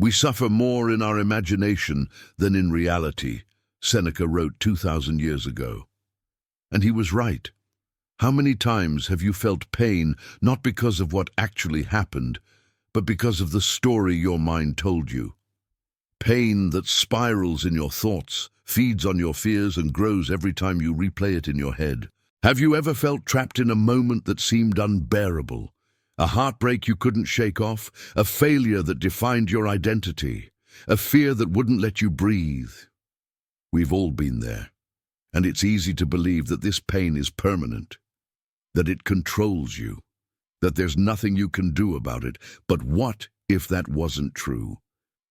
We suffer more in our imagination than in reality, Seneca wrote 2,000 years ago. And he was right. How many times have you felt pain not because of what actually happened, but because of the story your mind told you? Pain that spirals in your thoughts, feeds on your fears, and grows every time you replay it in your head. Have you ever felt trapped in a moment that seemed unbearable? A heartbreak you couldn't shake off, a failure that defined your identity, a fear that wouldn't let you breathe. We've all been there, and it's easy to believe that this pain is permanent, that it controls you, that there's nothing you can do about it. But what if that wasn't true?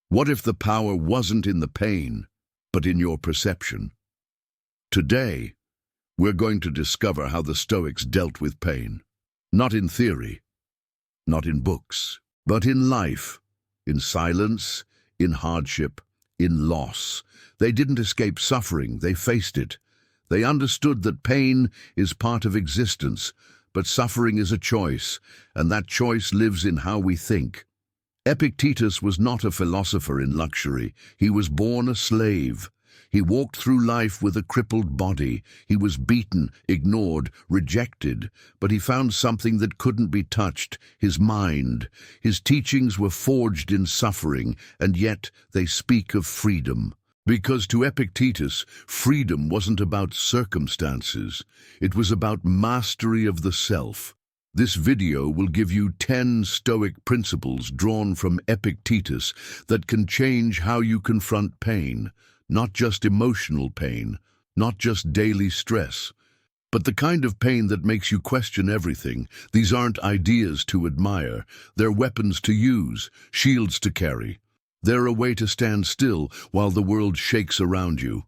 What if the power wasn't in the pain, but in your perception? Today, we're going to discover how the Stoics dealt with pain, not in theory, not in books, but in life, in silence, in hardship, in loss. They didn't escape suffering, they faced it. They understood that pain is part of existence, but suffering is a choice, and that choice lives in how we think. Epictetus was not a philosopher in luxury. He was born a slave. He walked through life with a crippled body. He was beaten, ignored, rejected, but he found something that couldn't be touched: his mind. His teachings were forged in suffering, and yet they speak of freedom. Because to Epictetus, freedom wasn't about circumstances. It was about mastery of the self. This video will give you 10 Stoic principles drawn from Epictetus that can change how you confront pain. Not just emotional pain, not just daily stress, but the kind of pain that makes you question everything. These aren't ideas to admire. They're weapons to use, shields to carry. They're a way to stand still while the world shakes around you.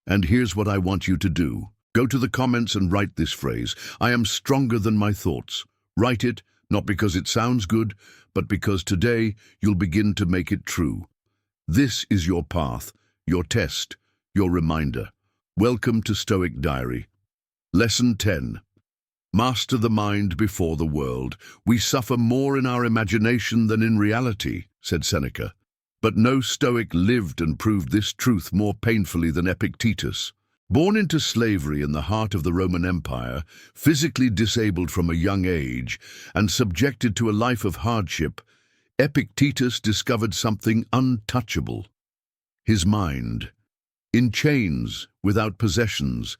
And here's what I want you to do. Go to the comments and write this phrase: I am stronger than my thoughts. Write it, not because it sounds good, but because today you'll begin to make it true. This is your path, your test, your reminder. Welcome to Stoic Diary. Lesson 10. Master the mind before the world. We suffer more in our imagination than in reality, said Seneca. But no Stoic lived and proved this truth more painfully than Epictetus. Born into slavery in the heart of the Roman Empire, physically disabled from a young age, and subjected to a life of hardship, Epictetus discovered something untouchable: his mind. In chains, without possessions,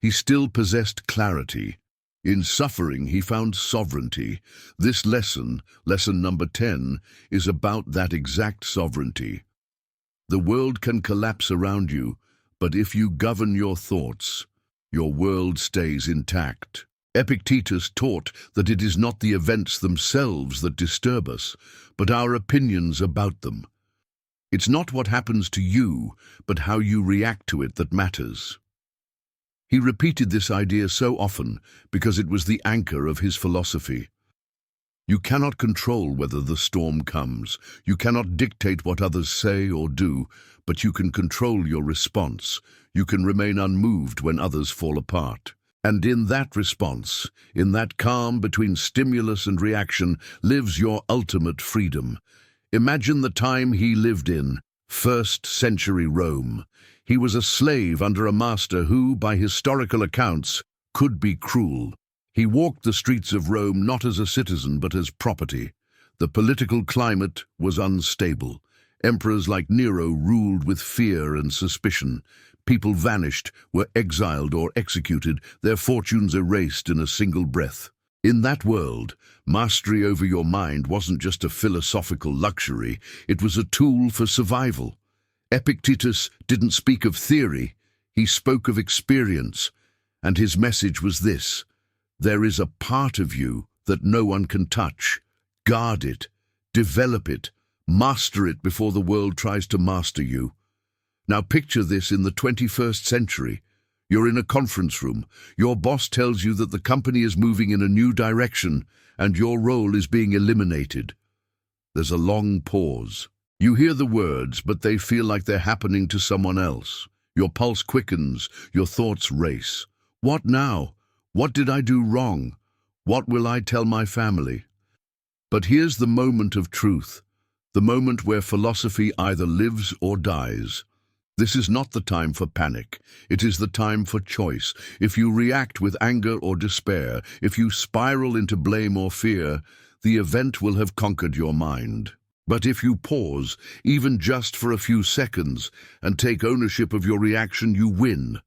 he still possessed clarity. In suffering, he found sovereignty. This lesson number 10, is about that exact sovereignty. The world can collapse around you, but if you govern your thoughts, your world stays intact. Epictetus taught that it is not the events themselves that disturb us, but our opinions about them. It's not what happens to you, but how you react to it that matters. He repeated this idea so often because it was the anchor of his philosophy. You cannot control whether the storm comes. You cannot dictate what others say or do, but you can control your response. You can remain unmoved when others fall apart. And in that response, in that calm between stimulus and reaction, lives your ultimate freedom. Imagine the time he lived in, 1st century Rome. He was a slave under a master who, by historical accounts, could be cruel. He walked the streets of Rome not as a citizen but as property. The political climate was unstable. Emperors like Nero ruled with fear and suspicion. People vanished, were exiled or executed, their fortunes erased in a single breath. In that world, mastery over your mind wasn't just a philosophical luxury, it was a tool for survival. Epictetus didn't speak of theory, he spoke of experience, and his message was this: there is a part of you that no one can touch. Guard it, develop it, master it before the world tries to master you. Now picture this in the 21st century. You're in a conference room. Your boss tells you that the company is moving in a new direction and your role is being eliminated. There's a long pause. You hear the words, but they feel like they're happening to someone else. Your pulse quickens, your thoughts race. What now? What did I do wrong? What will I tell my family? But here's the moment of truth. the moment where philosophy either lives or dies. This is not the time for panic. It is the time for choice. If you react with anger or despair, if you spiral into blame or fear, the event will have conquered your mind. But if you pause, even just for a few seconds, and take ownership of your reaction, you win.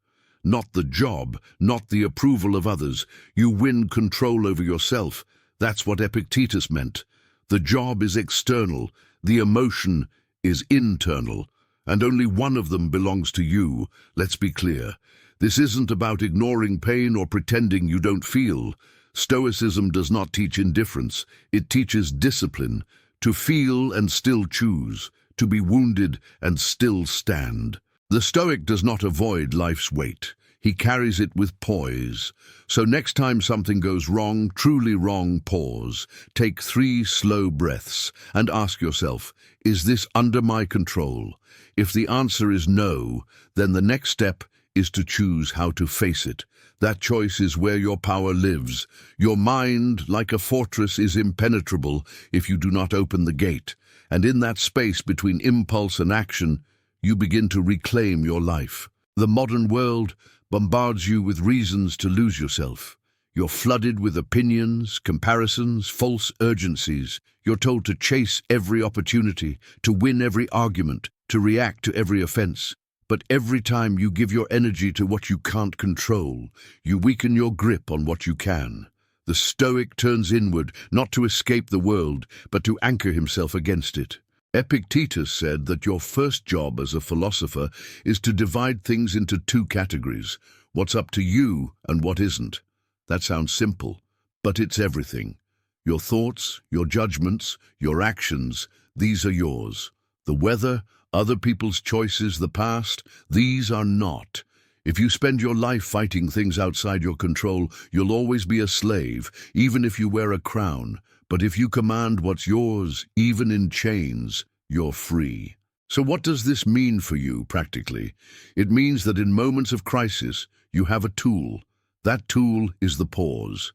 Not the job, not the approval of others. You win control over yourself. That's what Epictetus meant. The job is external, the emotion is internal. And only one of them belongs to you. Let's be clear. This isn't about ignoring pain or pretending you don't feel. Stoicism does not teach indifference. It teaches discipline, to feel and still choose, to be wounded and still stand. The Stoic does not avoid life's weight. He carries it with poise. So next time something goes wrong, truly wrong, pause. Take 3 slow breaths and ask yourself, is this under my control? If the answer is no, then the next step is to choose how to face it. That choice is where your power lives. Your mind, like a fortress, is impenetrable if you do not open the gate. And in that space between impulse and action, you begin to reclaim your life. The modern world bombards you with reasons to lose yourself. You're flooded with opinions, comparisons, false urgencies. You're told to chase every opportunity, to win every argument, to react to every offense. But every time you give your energy to what you can't control, you weaken your grip on what you can. The Stoic turns inward, not to escape the world, but to anchor himself against it. Epictetus said that your first job as a philosopher is to divide things into 2 categories, what's up to you and what isn't. That sounds simple, but it's everything. Your thoughts, your judgments, your actions, these are yours. The weather, other people's choices, the past, these are not. If you spend your life fighting things outside your control, you'll always be a slave, even if you wear a crown. But if you command what's yours, even in chains, you're free. So what does this mean for you, practically? It means that in moments of crisis, you have a tool. That tool is the pause.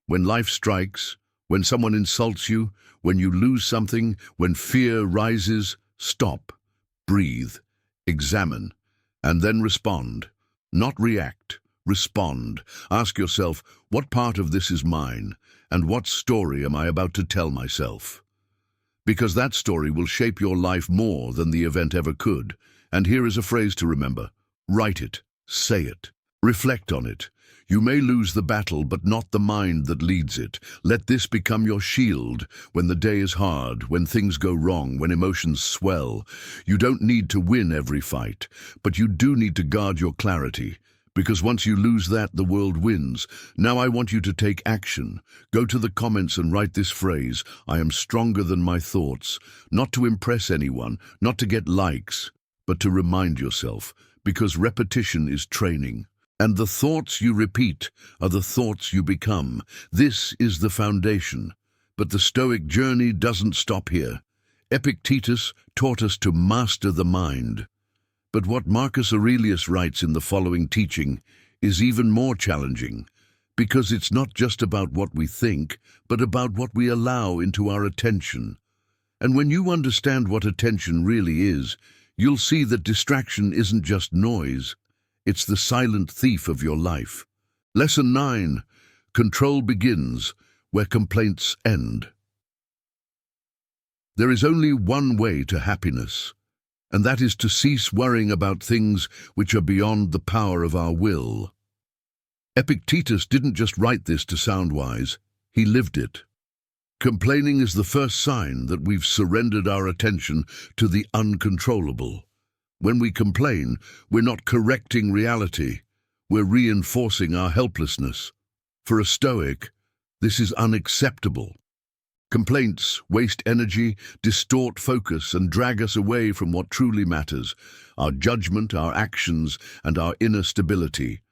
When life strikes, when someone insults you, when you lose something, when fear rises, stop, breathe, examine, and then respond. Not react, respond. Ask yourself, what part of this is mine? And what story am I about to tell myself? Because that story will shape your life more than the event ever could. And here is a phrase to remember. Write it, say it, reflect on it. You may lose the battle, but not the mind that leads it. Let this become your shield when the day is hard, when things go wrong, when emotions swell. You don't need to win every fight, but you do need to guard your clarity. Because once you lose that, the world wins. Now I want you to take action. Go to the comments and write this phrase, I am stronger than my thoughts. Not to impress anyone, not to get likes, but to remind yourself, because repetition is training. And the thoughts you repeat are the thoughts you become. This is the foundation. But the Stoic journey doesn't stop here. Epictetus taught us to master the mind. But what Marcus Aurelius writes in the following teaching is even more challenging, because it's not just about what we think, but about what we allow into our attention. And when you understand what attention really is, you'll see that distraction isn't just noise. It's the silent thief of your life. Lesson 9. Control begins where complaints end. There is only one way to happiness, and that is to cease worrying about things which are beyond the power of our will. Epictetus didn't just write this to sound wise, he lived it. Complaining is the first sign that we've surrendered our attention to the uncontrollable. When we complain, we're not correcting reality, we're reinforcing our helplessness. For a Stoic, this is unacceptable. Complaints waste energy, distort focus, and drag us away from what truly matters, our judgment, our actions, and our inner stability.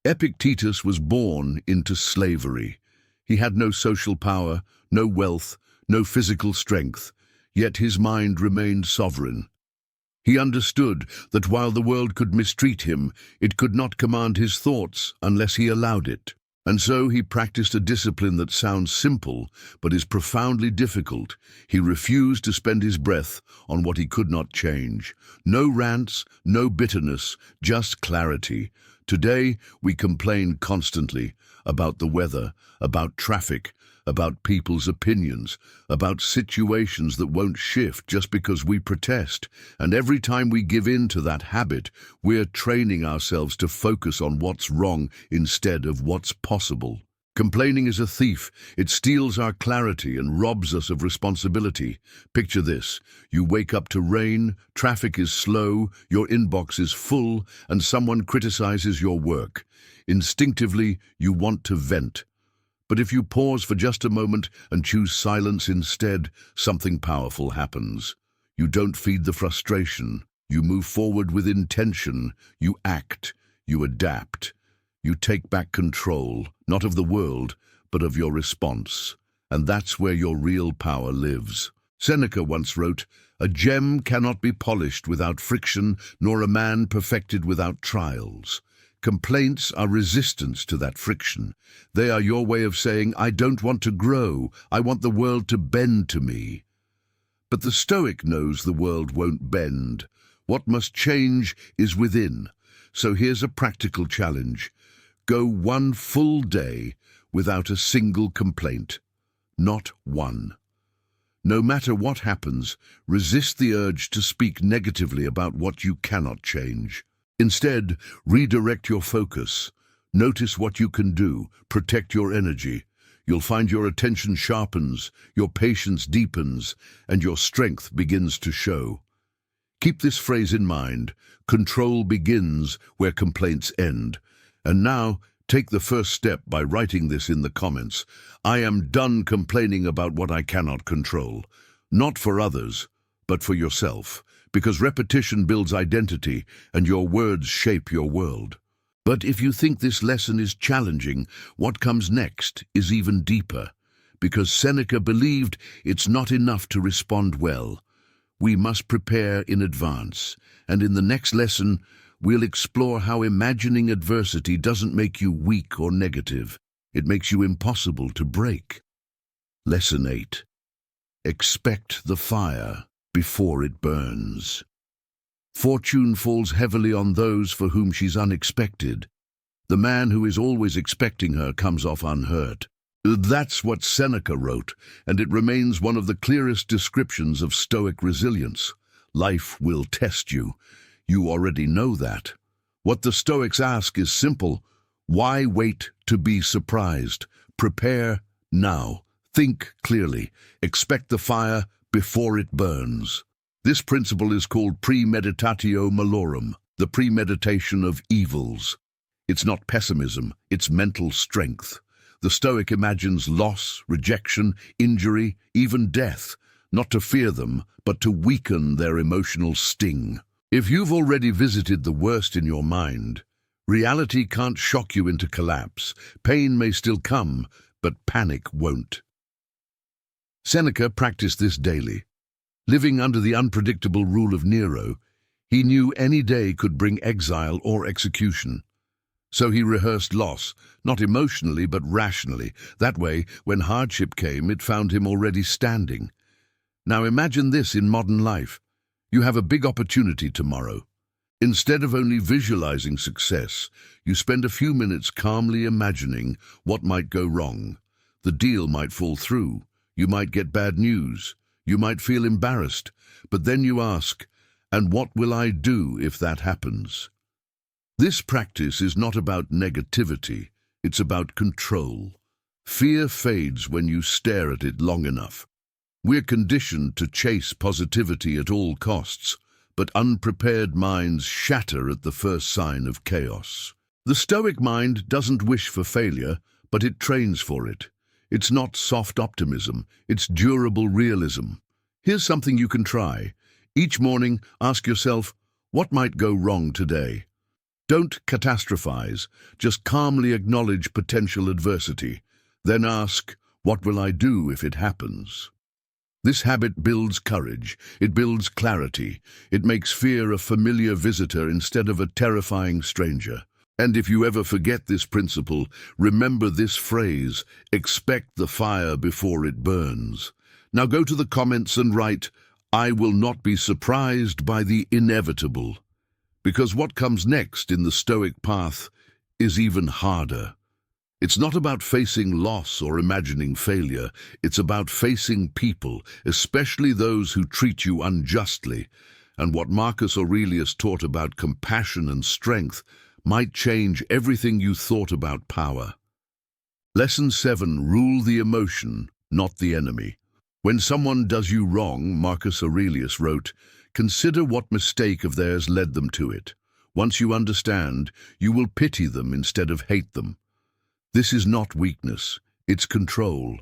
Epictetus was born into slavery. He had no social power, no wealth, no physical strength, yet his mind remained sovereign. He understood that while the world could mistreat him, it could not command his thoughts unless he allowed it. And so he practiced a discipline that sounds simple, but is profoundly difficult. He refused to spend his breath on what he could not change. No rants, no bitterness, just clarity. Today, we complain constantly about the weather, about traffic, about people's opinions, about situations that won't shift just because we protest. And every time we give in to that habit, we're training ourselves to focus on what's wrong instead of what's possible. Complaining is a thief. It steals our clarity and robs us of responsibility. Picture this. You wake up to rain, traffic is slow, your inbox is full, and someone criticizes your work. Instinctively, you want to vent. But if you pause for just a moment and choose silence instead, something powerful happens. You don't feed the frustration. You move forward with intention. You act. You adapt. You take back control, not of the world, but of your response. And that's where your real power lives. Seneca once wrote, "A gem cannot be polished without friction, nor a man perfected without trials." Complaints are resistance to that friction. They are your way of saying, I don't want to grow, I want the world to bend to me. But the Stoic knows the world won't bend. What must change is within. So here's a practical challenge. Go one full day without a single complaint. Not one. No matter what happens, resist the urge to speak negatively about what you cannot change. Instead, redirect your focus. Notice what you can do. Protect your energy. You'll find your attention sharpens, your patience deepens, and your strength begins to show. Keep this phrase in mind. Control begins where complaints end. And now, take the first step by writing this in the comments. I am done complaining about what I cannot control. Not for others, but for yourself. Because repetition builds identity, and your words shape your world. But if you think this lesson is challenging, what comes next is even deeper. Because Seneca believed it's not enough to respond well. We must prepare in advance. And in the next lesson, we'll explore how imagining adversity doesn't make you weak or negative. It makes you impossible to break. Lesson 8. Expect the fire before it burns. Fortune falls heavily on those for whom she's unexpected. The man who is always expecting her comes off unhurt. That's what Seneca wrote, and it remains one of the clearest descriptions of Stoic resilience. Life will test you. You already know that. What the Stoics ask is simple. Why wait to be surprised? Prepare now. Think clearly. Expect the fire before it burns. This principle is called premeditatio malorum, the premeditation of evils. It's not pessimism, it's mental strength. The Stoic imagines loss, rejection, injury, even death, not to fear them, but to weaken their emotional sting. If you've already visited the worst in your mind, reality can't shock you into collapse. Pain may still come, but panic won't. Seneca practiced this daily. Living under the unpredictable rule of Nero, he knew any day could bring exile or execution. So he rehearsed loss, not emotionally but rationally. That way, when hardship came, it found him already standing. Now imagine this in modern life. You have a big opportunity tomorrow. Instead of only visualizing success, you spend a few minutes calmly imagining what might go wrong. The deal might fall through. You might get bad news. You might feel embarrassed. But then you ask, and what will I do if that happens? This practice is not about negativity. It's about control. Fear fades when you stare at it long enough. We're conditioned to chase positivity at all costs, but unprepared minds shatter at the first sign of chaos. The Stoic mind doesn't wish for failure, but it trains for it. It's not soft optimism, it's durable realism. Here's something you can try. Each morning, ask yourself, what might go wrong today? Don't catastrophize, just calmly acknowledge potential adversity. Then ask, what will I do if it happens? This habit builds courage, it builds clarity, it makes fear a familiar visitor instead of a terrifying stranger. And if you ever forget this principle, remember this phrase: expect the fire before it burns. Now go to the comments and write, "I will not be surprised by the inevitable," because what comes next in the Stoic path is even harder. It's not about facing loss or imagining failure. It's about facing people, especially those who treat you unjustly. And what Marcus Aurelius taught about compassion and strength might change everything you thought about power. Lesson 7. Rule the emotion, not the enemy. When someone does you wrong, Marcus Aurelius wrote, consider what mistake of theirs led them to it. Once you understand, you will pity them instead of hate them. This is not weakness, it's control.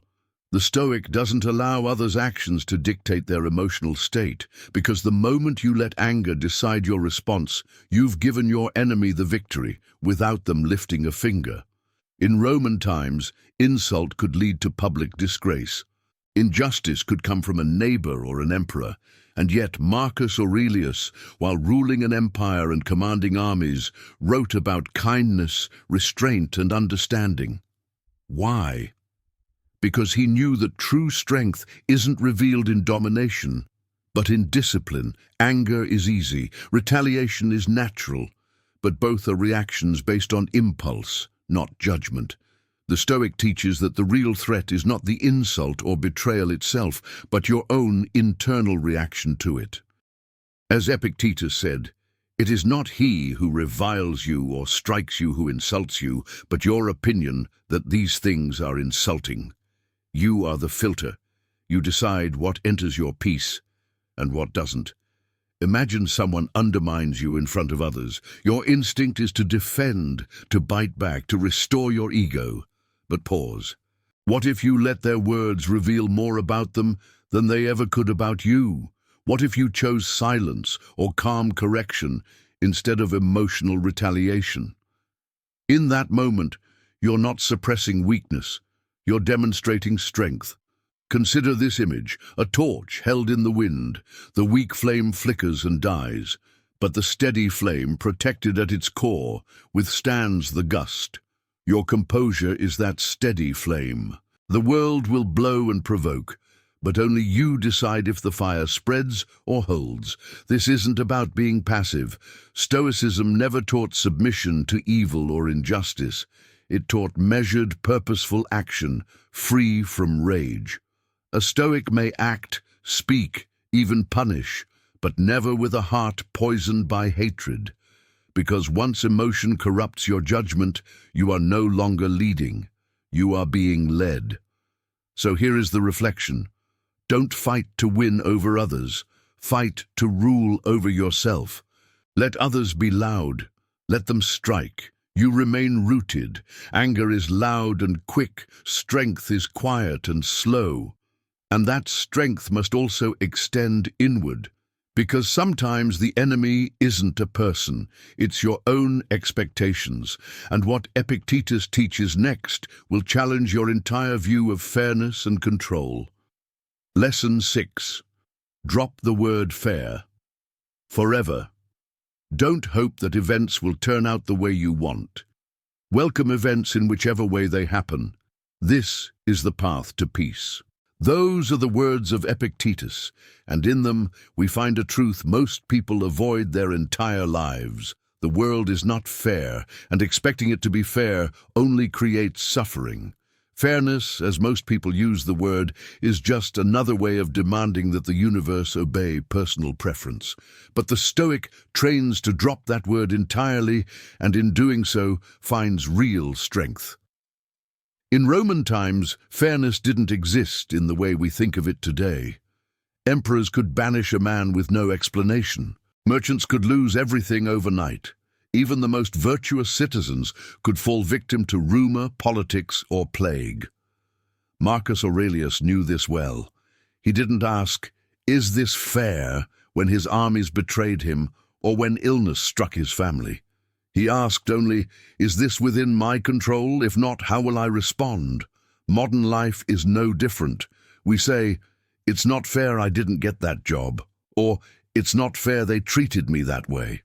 The Stoic doesn't allow others' actions to dictate their emotional state, because the moment you let anger decide your response, you've given your enemy the victory, without them lifting a finger. In Roman times, insult could lead to public disgrace. Injustice could come from a neighbor or an emperor, and yet Marcus Aurelius, while ruling an empire and commanding armies, wrote about kindness, restraint, and understanding. Why? Because he knew that true strength isn't revealed in domination, but in discipline. Anger is easy, retaliation is natural, but both are reactions based on impulse, not judgment. The Stoic teaches that the real threat is not the insult or betrayal itself, but your own internal reaction to it. As Epictetus said, it is not he who reviles you or strikes you who insults you, but your opinion that these things are insulting. You are the filter. You decide what enters your peace and what doesn't. Imagine someone undermines you in front of others. Your instinct is to defend, to bite back, to restore your ego. But pause. What if you let their words reveal more about them than they ever could about you? What if you chose silence or calm correction instead of emotional retaliation? In that moment, you're not suppressing weakness. You're demonstrating strength. Consider this image, a torch held in the wind. The weak flame flickers and dies, but the steady flame, protected at its core, withstands the gust. Your composure is that steady flame. The world will blow and provoke, but only you decide if the fire spreads or holds. This isn't about being passive. Stoicism never taught submission to evil or injustice. It taught measured, purposeful action, free from rage. A Stoic may act, speak, even punish, but never with a heart poisoned by hatred. Because once emotion corrupts your judgment, you are no longer leading. You are being led. So here is the reflection. Don't fight to win over others. Fight to rule over yourself. Let others be loud. Let them strike. You remain rooted. Anger is loud and quick. Strength is quiet and slow. And that strength must also extend inward. Because sometimes the enemy isn't a person, it's your own expectations. And what Epictetus teaches next will challenge your entire view of fairness and control. Lesson 6. Drop the word fair. Forever. Don't hope that events will turn out the way you want. Welcome events in whichever way they happen. This is the path to peace. Those are the words of Epictetus, and in them we find a truth most people avoid their entire lives. The world is not fair, and expecting it to be fair only creates suffering. Fairness, as most people use the word, is just another way of demanding that the universe obey personal preference. But the Stoic trains to drop that word entirely, and in doing so finds real strength. In Roman times, fairness didn't exist in the way we think of it today. Emperors could banish a man with no explanation. Merchants could lose everything overnight. Even the most virtuous citizens could fall victim to rumor, politics, or plague. Marcus Aurelius knew this well. He didn't ask, "Is this fair?" when his armies betrayed him or when illness struck his family. He asked only, "Is this within my control? If not, how will I respond?" Modern life is no different. We say, "It's not fair I didn't get that job," or "It's not fair they treated me that way."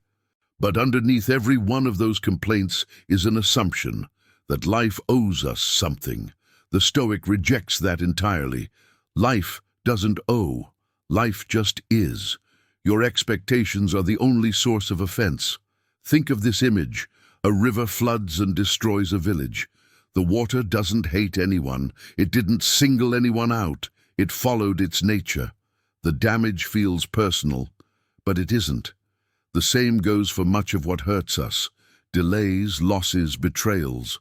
But underneath every one of those complaints is an assumption that life owes us something. The Stoic rejects that entirely. Life doesn't owe. Life just is. Your expectations are the only source of offense. Think of this image. A river floods and destroys a village. The water doesn't hate anyone. It didn't single anyone out. It followed its nature. The damage feels personal, but it isn't. The same goes for much of what hurts us. Delays, losses, betrayals.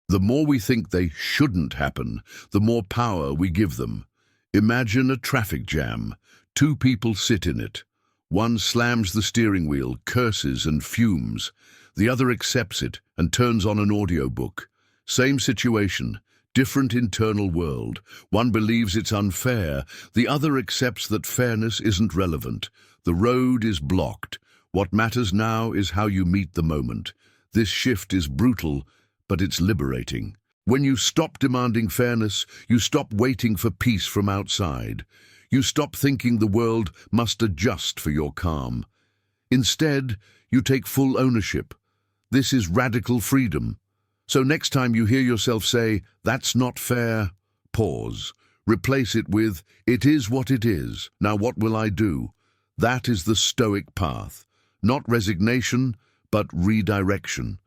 The more we think they shouldn't happen, the more power we give them. Imagine a traffic jam. Two people sit in it. One slams the steering wheel, curses and fumes. The other accepts it and turns on an audiobook. Same situation, different internal world. One believes it's unfair. The other accepts that fairness isn't relevant. The road is blocked. What matters now is how you meet the moment. This shift is brutal, but it's liberating. When you stop demanding fairness, you stop waiting for peace from outside. You stop thinking the world must adjust for your calm. Instead, you take full ownership. This is radical freedom. So next time you hear yourself say, "That's not fair," pause. Replace it with, "It is what it is. Now what will I do?" That is the Stoic path. Not resignation, but redirection.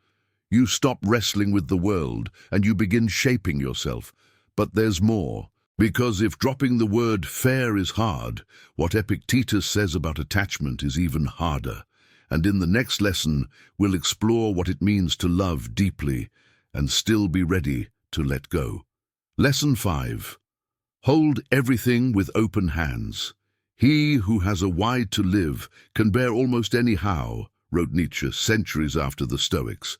You stop wrestling with the world and you begin shaping yourself. But there's more. Because if dropping the word fair is hard, what Epictetus says about attachment is even harder. And in the next lesson, we'll explore what it means to love deeply and still be ready to let go. Lesson 5. Hold everything with open hands. He who has a why to live can bear almost any how, wrote Nietzsche centuries after the Stoics,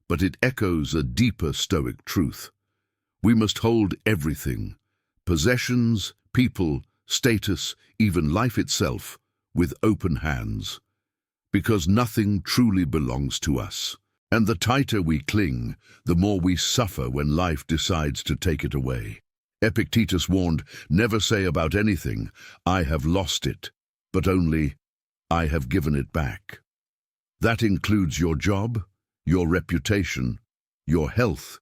but it echoes a deeper Stoic truth. We must hold everything, possessions, people, status, even life itself, with open hands, because nothing truly belongs to us. And the tighter we cling, the more we suffer when life decides to take it away. Epictetus warned, never say about anything, "I have lost it," but only, "I have given it back." That includes your job, your reputation, your health,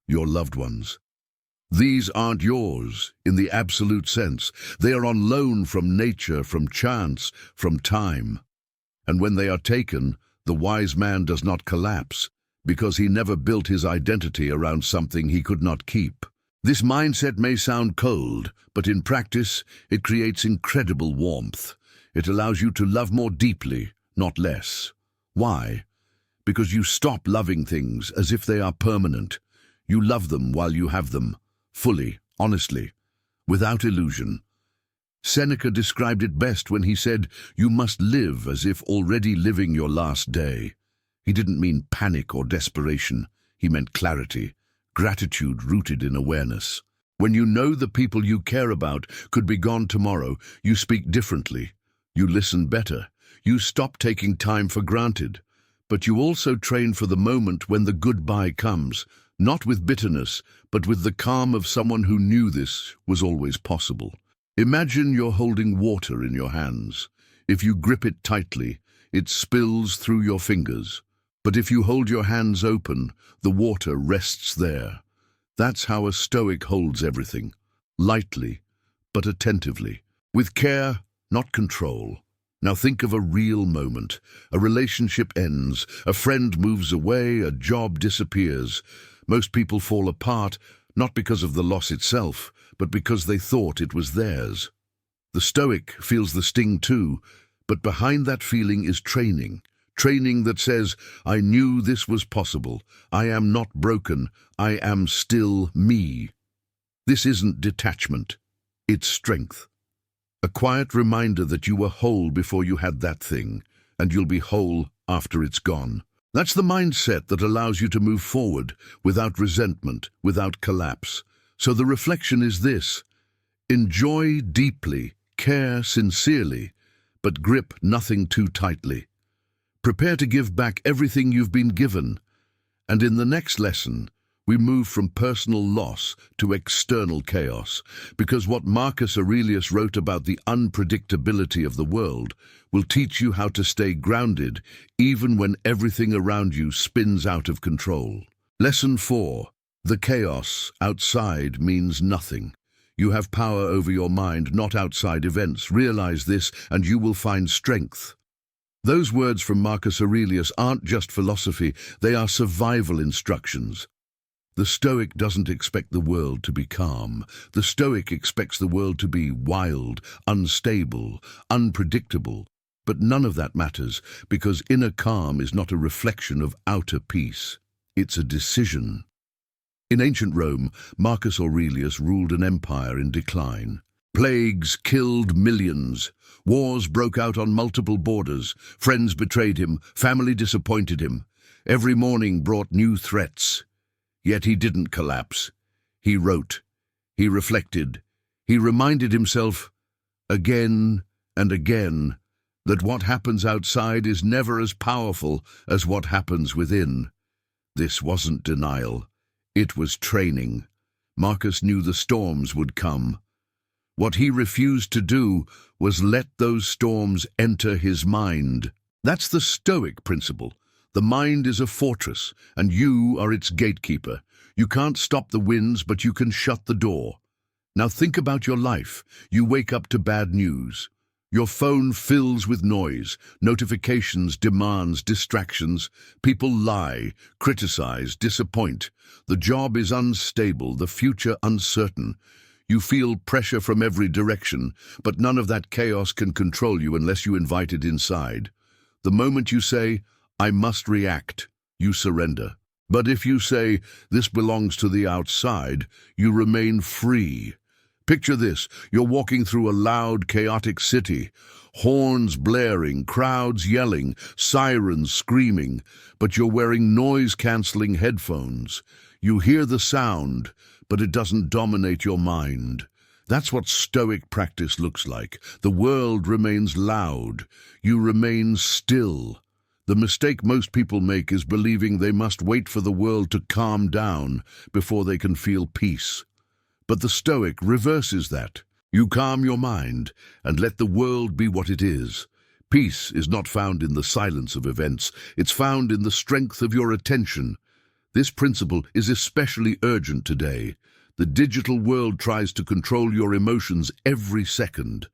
your loved ones. These aren't yours in the absolute sense. They are on loan from nature, from chance, from time. And when they are taken, the wise man does not collapse, because he never built his identity around something he could not keep. This mindset may sound cold, but in practice, it creates incredible warmth. It allows you to love more deeply, not less. Why? Because you stop loving things as if they are permanent. You love them while you have them, fully, honestly, without illusion. Seneca described it best when he said, "You must live as if already living your last day." He didn't mean panic or desperation. He meant clarity, gratitude rooted in awareness. When you know the people you care about could be gone tomorrow, you speak differently. You listen better. You stop taking time for granted. But you also train for the moment when the goodbye comes, not with bitterness, but with the calm of someone who knew this was always possible. Imagine you're holding water in your hands. If you grip it tightly, it spills through your fingers. But if you hold your hands open, the water rests there. That's how a Stoic holds everything. Lightly, but attentively. With care, not control. Now think of a real moment. A relationship ends, a friend moves away, a job disappears. Most people fall apart, not because of the loss itself, but because they thought it was theirs. The Stoic feels the sting too, but behind that feeling is training. Training that says, "I knew this was possible. I am not broken. I am still me." This isn't detachment. It's strength. A quiet reminder that you were whole before you had that thing, and you'll be whole after it's gone. That's the mindset that allows you to move forward without resentment, without collapse. So the reflection is this: enjoy deeply, care sincerely, but grip nothing too tightly. Prepare to give back everything you've been given. And in the next lesson, we move from personal loss to external chaos, because what Marcus Aurelius wrote about the unpredictability of the world will teach you how to stay grounded even when everything around you spins out of control. Lesson 4. The chaos outside means nothing. You have power over your mind, not outside events. Realize this, and you will find strength. Those words from Marcus Aurelius aren't just philosophy, they are survival instructions. The Stoic doesn't expect the world to be calm. The Stoic expects the world to be wild, unstable, unpredictable. But none of that matters, because inner calm is not a reflection of outer peace. It's a decision. In ancient Rome, Marcus Aurelius ruled an empire in decline. Plagues killed millions. Wars broke out on multiple borders. Friends betrayed him. Family disappointed him. Every morning brought new threats. Yet he didn't collapse. He wrote. He reflected. He reminded himself, again and again, that what happens outside is never as powerful as what happens within. This wasn't denial. It was training. Marcus knew the storms would come. What he refused to do was let those storms enter his mind. That's the Stoic principle. The mind is a fortress, and you are its gatekeeper. You can't stop the winds, but you can shut the door. Now think about your life. You wake up to bad news. Your phone fills with noise, notifications, demands, distractions. People lie, criticize, disappoint. The job is unstable, the future uncertain. You feel pressure from every direction, but none of that chaos can control you unless you invite it inside. The moment you say, I must react, you surrender. But if you say, this belongs to the outside, you remain free. Picture this, you're walking through a loud, chaotic city, horns blaring, crowds yelling, sirens screaming, but you're wearing noise-canceling headphones. You hear the sound, but it doesn't dominate your mind. That's what Stoic practice looks like. The world remains loud. You remain still. The mistake most people make is believing they must wait for the world to calm down before they can feel peace. But the Stoic reverses that. You calm your mind and let the world be what it is. Peace is not found in the silence of events. It's found in the strength of your attention. This principle is especially urgent today. The digital world tries to control your emotions every second.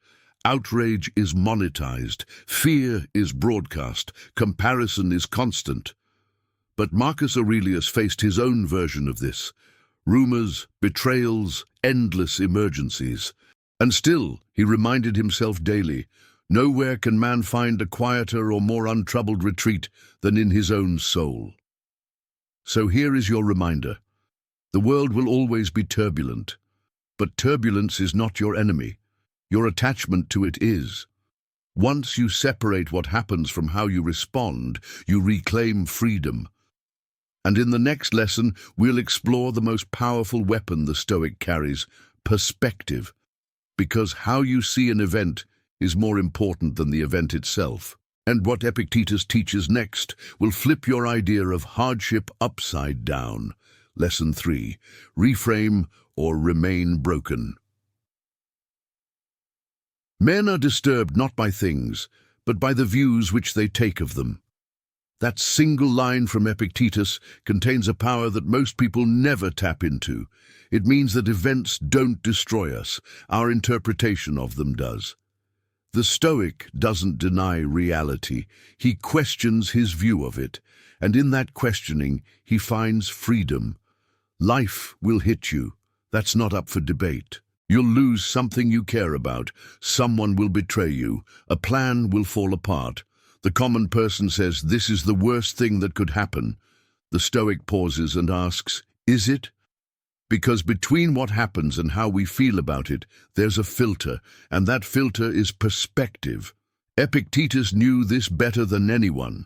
Outrage is monetized. Fear is broadcast. Comparison is constant. But Marcus Aurelius faced his own version of this. Rumors, betrayals, endless emergencies. And still, he reminded himself daily, nowhere can man find a quieter or more untroubled retreat than in his own soul. So here is your reminder. The world will always be turbulent, but turbulence is not your enemy. Your attachment to it is. Once you separate what happens from how you respond, you reclaim freedom. And in the next lesson, we'll explore the most powerful weapon the Stoic carries, perspective. Because how you see an event is more important than the event itself. And what Epictetus teaches next will flip your idea of hardship upside down. Lesson 3. Reframe or remain broken. Men are disturbed not by things, but by the views which they take of them. That single line from Epictetus contains a power that most people never tap into. It means that events don't destroy us, our interpretation of them does. The Stoic doesn't deny reality, he questions his view of it, and in that questioning he finds freedom. Life will hit you, that's not up for debate. You'll lose something you care about, someone will betray you, a plan will fall apart. The common person says, this is the worst thing that could happen. The Stoic pauses and asks, is it? Because between what happens and how we feel about it, there's a filter, and that filter is perspective. Epictetus knew this better than anyone.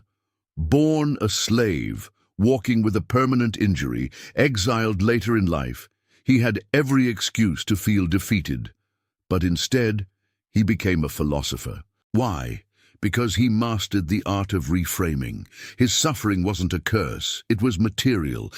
Born a slave, walking with a permanent injury, exiled later in life, he had every excuse to feel defeated. But instead, he became a philosopher. Why? Because he mastered the art of reframing. His suffering wasn't a curse, it was material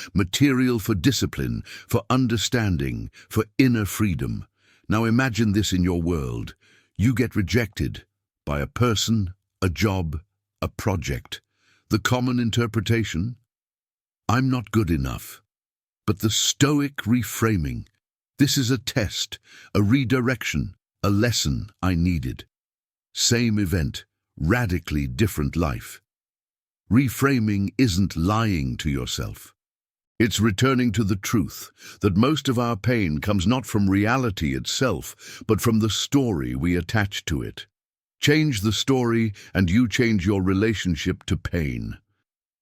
for discipline, for understanding, for inner freedom. Now imagine this in your world. You get rejected by a person, a job, a project. The common interpretation? I'm not good enough. But the Stoic reframing. This is a test, a redirection, a lesson I needed. Same event, radically different life. Reframing isn't lying to yourself. It's returning to the truth that most of our pain comes not from reality itself, but from the story we attach to it. Change the story and you change your relationship to pain.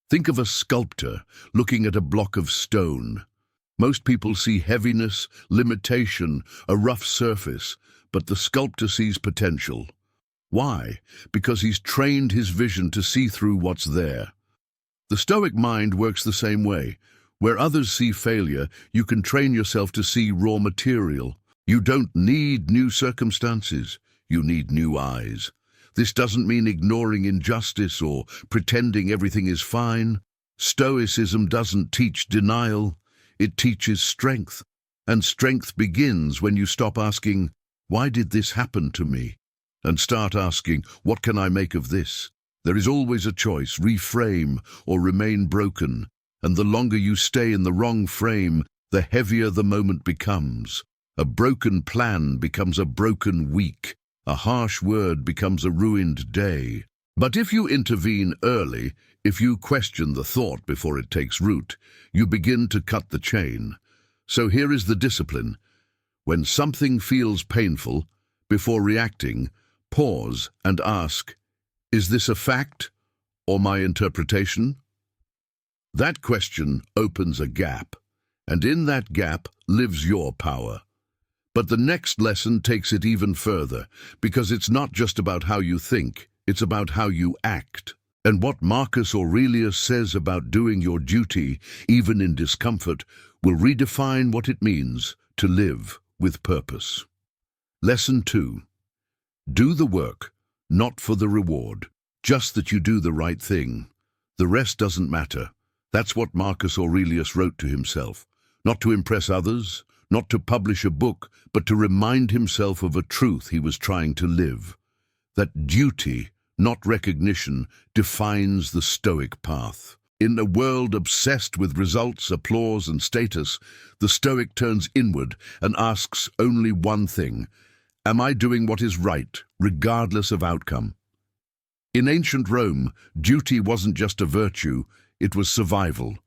Think of a sculptor looking at a block of stone. Most people see heaviness, limitation, a rough surface, but the sculptor sees potential. Why? Because he's trained his vision to see through what's there. The Stoic mind works the same way. Where others see failure, you can train yourself to see raw material. You don't need new circumstances. You need new eyes. This doesn't mean ignoring injustice or pretending everything is fine. Stoicism doesn't teach denial. It teaches strength. And strength begins when you stop asking, "Why did this happen to me?" and start asking, "What can I make of this?" There is always a choice, reframe or remain broken, and the longer you stay in the wrong frame, the heavier the moment becomes. A broken plan becomes a broken week. A harsh word becomes a ruined day. But if you intervene early, if you question the thought before it takes root, you begin to cut the chain. So here is the discipline. When something feels painful, before reacting, pause and ask, is this a fact or my interpretation? That question opens a gap, and in that gap lives your power. But the next lesson takes it even further, because it's not just about how you think, it's about how you act. And what Marcus Aurelius says about doing your duty, even in discomfort, will redefine what it means to live with purpose. Lesson 2. Do the work, not for the reward, just that you do the right thing. The rest doesn't matter. That's what Marcus Aurelius wrote to himself. Not to impress others, not to publish a book, but to remind himself of a truth he was trying to live. That duty, not recognition, defines the Stoic path. In a world obsessed with results, applause, and status, the Stoic turns inward and asks only one thing: am I doing what is right, regardless of outcome? In ancient Rome, duty wasn't just a virtue, it was survival.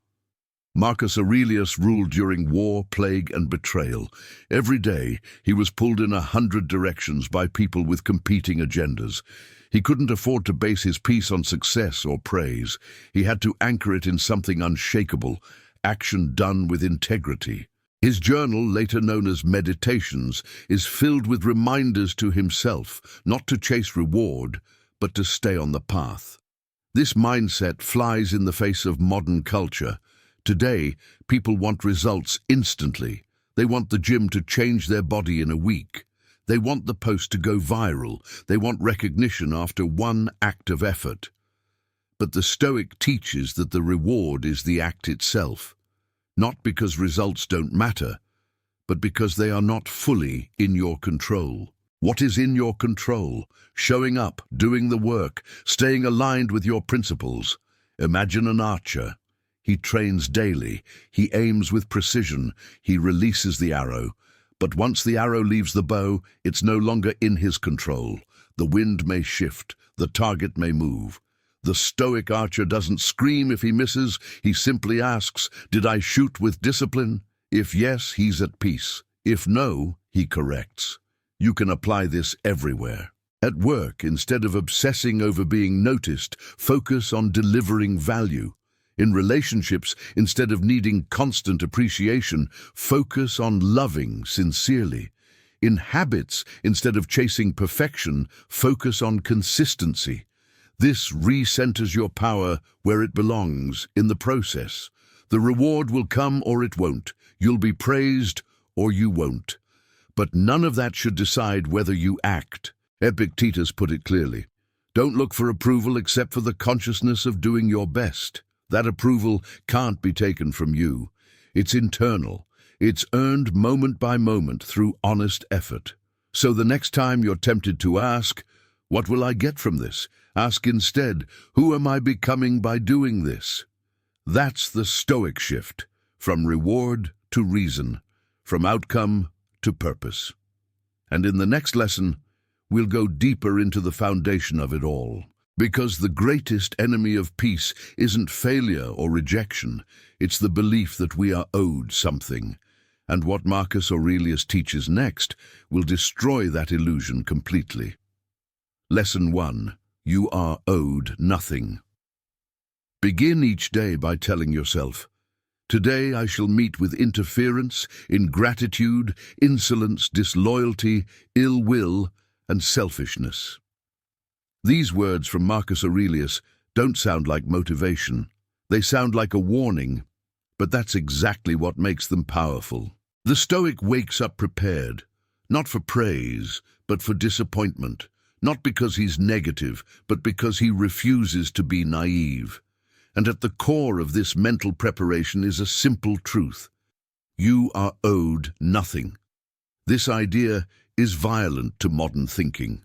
Marcus Aurelius ruled during war, plague, and betrayal. Every day, he was pulled in 100 directions by people with competing agendas. He couldn't afford to base his peace on success or praise. He had to anchor it in something unshakable, action done with integrity. His journal, later known as Meditations, is filled with reminders to himself, not to chase reward, but to stay on the path. This mindset flies in the face of modern culture. Today, people want results instantly. They want the gym to change their body in a week. They want the post to go viral. They want recognition after one act of effort. But the Stoic teaches that the reward is the act itself, not because results don't matter, but because they are not fully in your control. What is in your control? Showing up, doing the work, staying aligned with your principles. Imagine an archer. He trains daily, he aims with precision, he releases the arrow. But once the arrow leaves the bow, it's no longer in his control. The wind may shift, the target may move. The Stoic archer doesn't scream if he misses, he simply asks, did I shoot with discipline? If yes, he's at peace. If no, he corrects. You can apply this everywhere. At work, instead of obsessing over being noticed, focus on delivering value. In relationships, instead of needing constant appreciation, focus on loving sincerely. In habits, instead of chasing perfection, focus on consistency. This recenters your power where it belongs, in the process. The reward will come or it won't. You'll be praised or you won't. But none of that should decide whether you act. Epictetus put it clearly. Don't look for approval except for the consciousness of doing your best. That approval can't be taken from you. It's internal. It's earned moment by moment through honest effort. So the next time you're tempted to ask, "What will I get from this?" ask instead, "Who am I becoming by doing this?" That's the Stoic shift, from reward to reason, from outcome to purpose. And in the next lesson, we'll go deeper into the foundation of it all. Because the greatest enemy of peace isn't failure or rejection, it's the belief that we are owed something. And what Marcus Aurelius teaches next will destroy that illusion completely. Lesson 1. You are owed nothing. Begin each day by telling yourself, "Today I shall meet with interference, ingratitude, insolence, disloyalty, ill will, and selfishness." These words from Marcus Aurelius don't sound like motivation. They sound like a warning, but that's exactly what makes them powerful. The Stoic wakes up prepared, not for praise, but for disappointment, not because he's negative, but because he refuses to be naive. And at the core of this mental preparation is a simple truth. You are owed nothing. This idea is violent to modern thinking.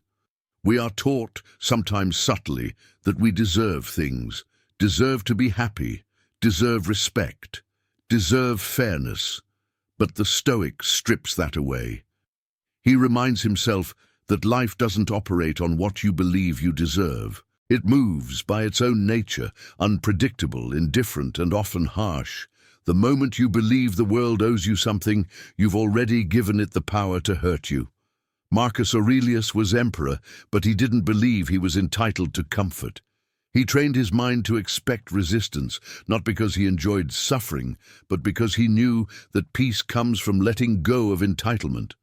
We are taught, sometimes subtly, that we deserve things, deserve to be happy, deserve respect, deserve fairness. But the Stoic strips that away. He reminds himself that life doesn't operate on what you believe you deserve. It moves by its own nature, unpredictable, indifferent, and often harsh. The moment you believe the world owes you something, you've already given it the power to hurt you. Marcus Aurelius was emperor, but he didn't believe he was entitled to comfort. He trained his mind to expect resistance, not because he enjoyed suffering, but because he knew that peace comes from letting go of entitlement.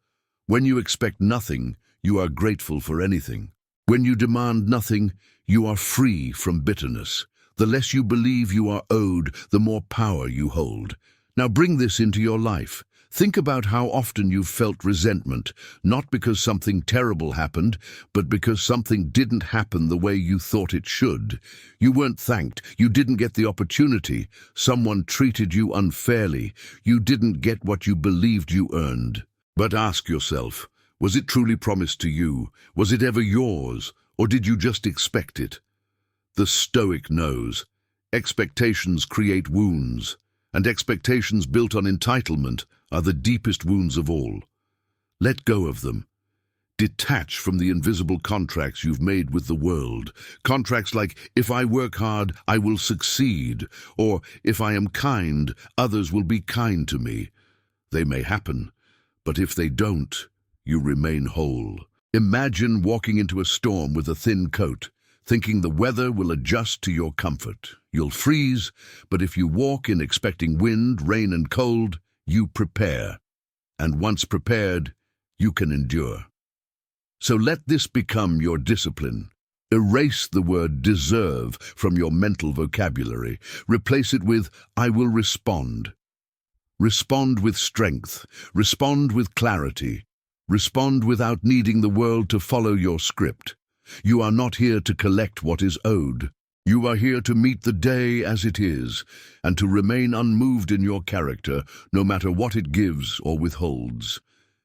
When you expect nothing, you are grateful for anything. When you demand nothing, you are free from bitterness. The less you believe you are owed, the more power you hold. Now bring this into your life. Think about how often you've felt resentment, not because something terrible happened, but because something didn't happen the way you thought it should. You weren't thanked, you didn't get the opportunity, someone treated you unfairly, you didn't get what you believed you earned. But ask yourself, was it truly promised to you? Was it ever yours? Or did you just expect it? The Stoic knows. Expectations create wounds, and expectations built on entitlement are the deepest wounds of all. Let go of them. Detach from the invisible contracts you've made with the world. Contracts like, "If I work hard, I will succeed," or "If I am kind, others will be kind to me." They may happen, but if they don't, you remain whole. Imagine walking into a storm with a thin coat, thinking the weather will adjust to your comfort. You'll freeze, but if you walk in expecting wind, rain, and cold, you prepare. And once prepared, you can endure. So let this become your discipline. Erase the word deserve from your mental vocabulary. Replace it with, "I will respond." Respond with strength. Respond with clarity. Respond without needing the world to follow your script. You are not here to collect what is owed. You are here to meet the day as it is, and to remain unmoved in your character, no matter what it gives or withholds.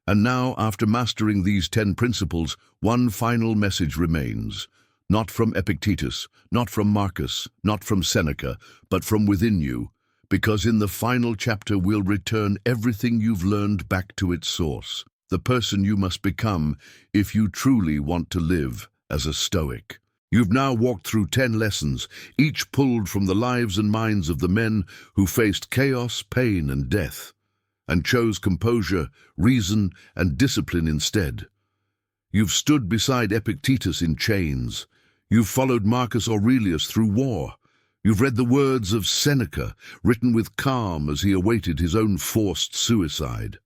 And now, after mastering these 10 principles, one final message remains. Not from Epictetus, not from Marcus, not from Seneca, but from within you, because in the final chapter we'll return everything you've learned back to its source, the person you must become if you truly want to live as a Stoic. You've now walked through 10 lessons, each pulled from the lives and minds of the men who faced chaos, pain, and death, and chose composure, reason, and discipline instead. You've stood beside Epictetus in chains. You've followed Marcus Aurelius through war. You've read the words of Seneca, written with calm as he awaited his own forced suicide.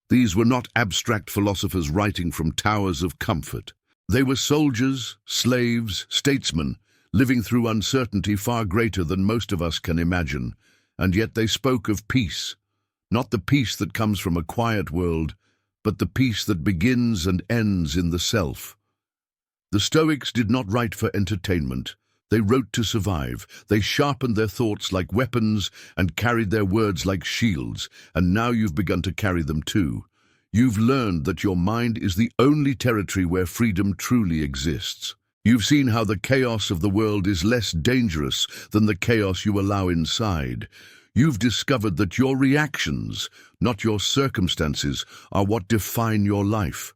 These were not abstract philosophers writing from towers of comfort. They were soldiers, slaves, statesmen, living through uncertainty far greater than most of us can imagine, and yet they spoke of peace, not the peace that comes from a quiet world, but the peace that begins and ends in the self. The Stoics did not write for entertainment. They wrote to survive. They sharpened their thoughts like weapons and carried their words like shields, and now you've begun to carry them too. You've learned that your mind is the only territory where freedom truly exists. You've seen how the chaos of the world is less dangerous than the chaos you allow inside. You've discovered that your reactions, not your circumstances, are what define your life.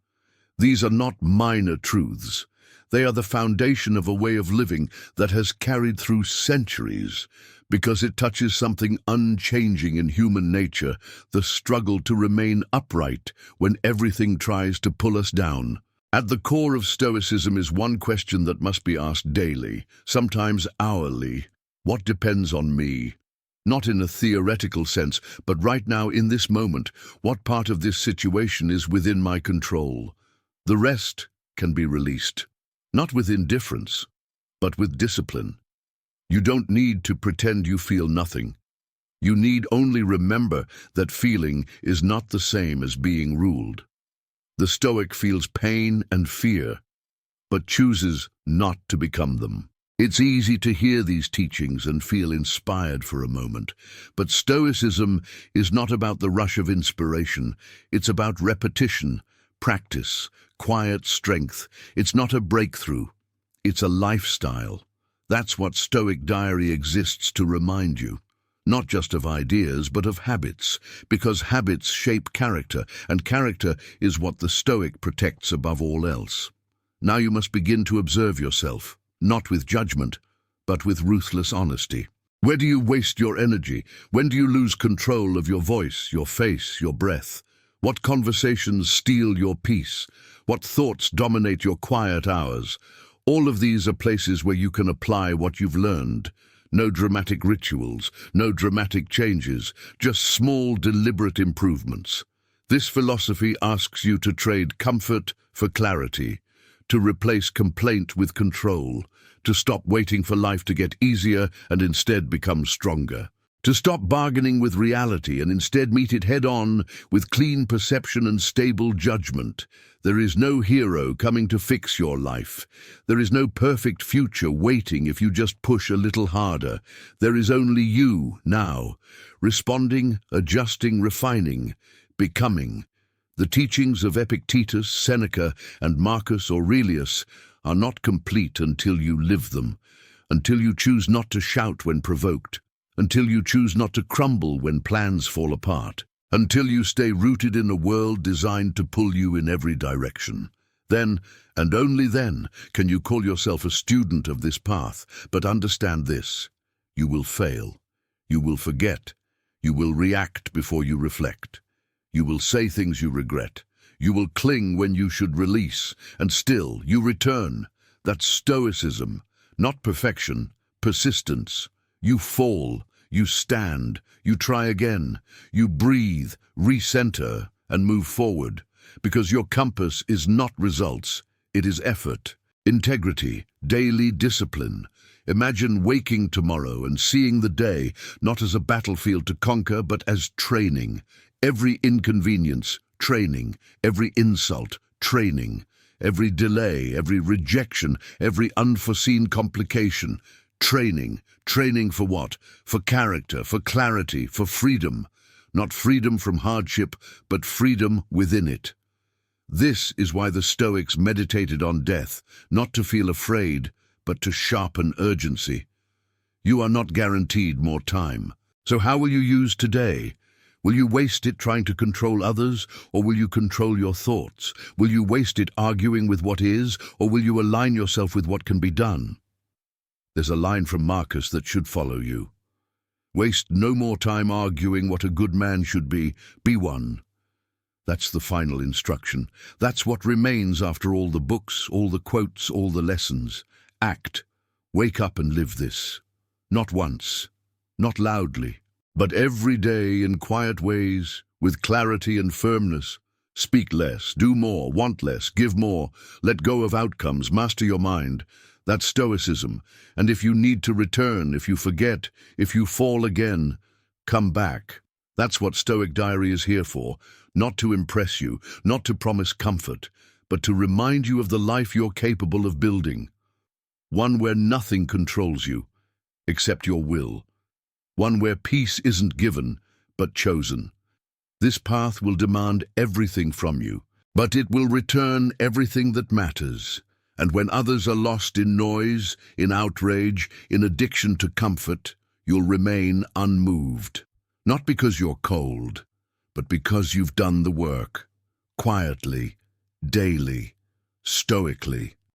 These are not minor truths. They are the foundation of a way of living that has carried through centuries, because it touches something unchanging in human nature, the struggle to remain upright when everything tries to pull us down. At the core of Stoicism is one question that must be asked daily, sometimes hourly. What depends on me? Not in a theoretical sense, but right now in this moment, what part of this situation is within my control? The rest can be released. Not with indifference, but with discipline. You don't need to pretend you feel nothing. You need only remember that feeling is not the same as being ruled. The Stoic feels pain and fear, but chooses not to become them. It's easy to hear these teachings and feel inspired for a moment, but Stoicism is not about the rush of inspiration. It's about repetition, practice, quiet strength. It's not a breakthrough. It's a lifestyle. That's what Stoic Diary exists to remind you. Not just of ideas, but of habits, because habits shape character, and character is what the Stoic protects above all else. Now you must begin to observe yourself, not with judgment, but with ruthless honesty. Where do you waste your energy? When do you lose control of your voice, your face, your breath? What conversations steal your peace? What thoughts dominate your quiet hours? All of these are places where you can apply what you've learned. No dramatic rituals, no dramatic changes, just small, deliberate improvements. This philosophy asks you to trade comfort for clarity, to replace complaint with control, to stop waiting for life to get easier and instead become stronger. To stop bargaining with reality and instead meet it head-on with clean perception and stable judgment. There is no hero coming to fix your life. There is no perfect future waiting if you just push a little harder. There is only you now, responding, adjusting, refining, becoming. The teachings of Epictetus, Seneca, and Marcus Aurelius are not complete until you live them, until you choose not to shout when provoked, until you choose not to crumble when plans fall apart, until you stay rooted in a world designed to pull you in every direction. Then, and only then, can you call yourself a student of this path. But understand this: you will fail, you will forget, you will react before you reflect, you will say things you regret, you will cling when you should release, and still you return. That's Stoicism, not perfection, persistence. You fall, you stand, you try again, you breathe, recenter, and move forward, because your compass is not results, it is effort, integrity, daily discipline. Imagine waking tomorrow and seeing the day not as a battlefield to conquer, but as training. Every inconvenience, training. Every insult, training. Every delay, every rejection, every unforeseen complication, training. Training for what? For character, for clarity, for freedom. Not freedom from hardship, but freedom within it. This is why the Stoics meditated on death, not to feel afraid, but to sharpen urgency. You are not guaranteed more time. So how will you use today? Will you waste it trying to control others, or will you control your thoughts? Will you waste it arguing with what is, or will you align yourself with what can be done? There's a line from Marcus that should follow you. Waste no more time arguing what a good man should be one. That's the final instruction. That's what remains after all the books, all the quotes, all the lessons. Act. Wake up and live this. Not once, not loudly, but every day in quiet ways, with clarity and firmness. Speak less, do more, want less, give more, let go of outcomes, master your mind. That's Stoicism. And if you need to return, if you forget, if you fall again, come back. That's what Stoic Diary is here for. Not to impress you, not to promise comfort, but to remind you of the life you're capable of building. One where nothing controls you, except your will. One where peace isn't given, but chosen. This path will demand everything from you, but it will return everything that matters. And when others are lost in noise, in outrage, in addiction to comfort, you'll remain unmoved. Not because you're cold, but because you've done the work. Quietly, daily, stoically.